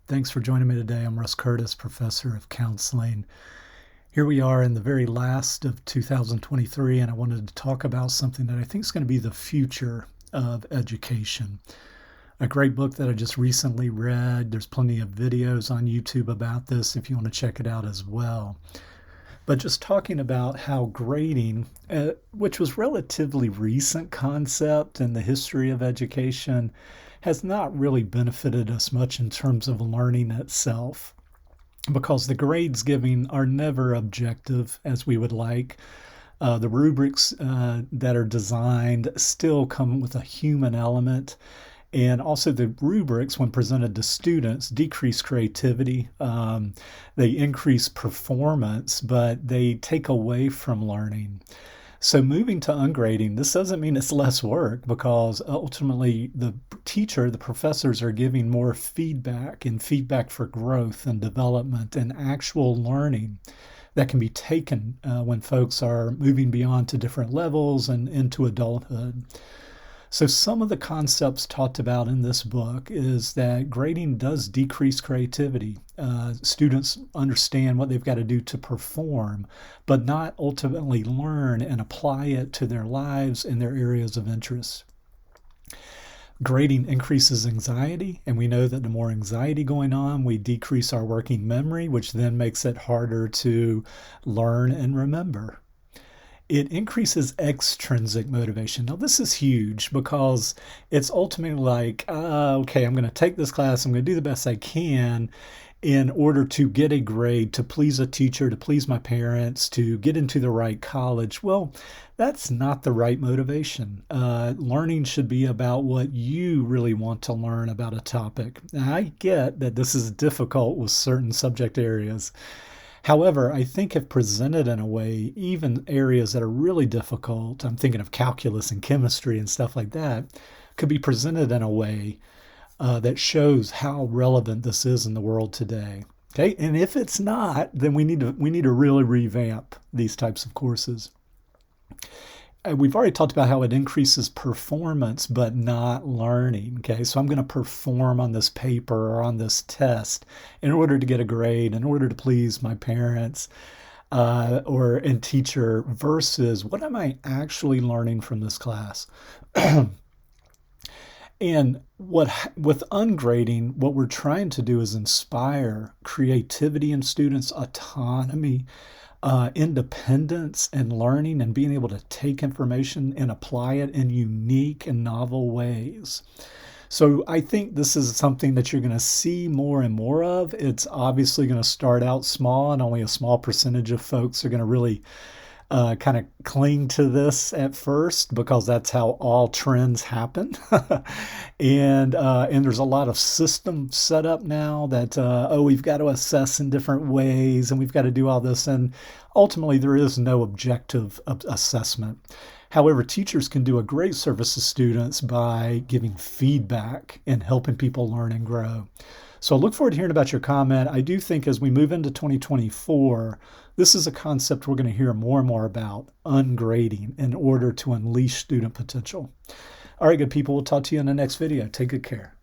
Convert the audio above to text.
Thanks for joining me today. I'm Russ Curtis, professor of counseling. Here we are in the very last of 2023, and I wanted to talk about something that I think is going to be the future of education. A great book that I just recently read. There's plenty of videos on YouTube about this if you want to check it out as well. But just talking about how grading, which was relatively recent concept in the history of education, has not really benefited us much in terms of learning itself, because the grades giving are never objective as we would like. The rubrics that are designed still come with a human element. And also the rubrics, when presented to students, decrease creativity. They increase performance, but they take away from learning. So moving to ungrading, this doesn't mean it's less work, because ultimately the teacher, the professors are giving more feedback and feedback for growth and development and actual learning that can be taken when folks are moving beyond to different levels and into adulthood. So some of the concepts talked about in this book is that grading does decrease creativity. Students understand what they've got to do to perform, but not ultimately learn and apply it to their lives and their areas of interest. Grading increases anxiety, and we know that the more anxiety going on, we decrease our working memory, which then makes it harder to learn and remember. It increases extrinsic motivation. Now, this is huge because it's ultimately like, okay, I'm going to take this class, I'm going to do the best I can in order to get a grade, to please a teacher, to please my parents, to get into the right college. Well, that's not the right motivation. Learning should be about what you really want to learn about a topic. Now, I get that this is difficult with certain subject areas. However, I think if presented in a way, even areas that are really difficult, I'm thinking of calculus and chemistry and stuff like that, could be presented in a way that shows how relevant this is in the world today. Okay, and if it's not, then we need to really revamp these types of courses. We've already talked about how it increases performance, but not learning. Okay, so I'm going to perform on this paper or on this test in order to get a grade, in order to please my parents and teacher, versus what am I actually learning from this class? And with ungrading, what we're trying to do is inspire creativity in students, autonomy, independence, and learning, and being able to take information and apply it in unique and novel ways. So I think this is something that you're going to see more and more of. It's obviously going to start out small, and only a small percentage of folks are going to really kind of cling to this at first, because that's how all trends happen. And there's a lot of systems set up now that, we've got to assess in different ways, and we've got to do all this. And ultimately, there is no objective assessment. However, teachers can do a great service to students by giving feedback and helping people learn and grow. So I look forward to hearing about your comment. I do think as we move into 2024, this is a concept we're going to hear more and more about, ungrading, in order to unleash student potential. All right, good people. We'll talk to you in the next video. Take good care.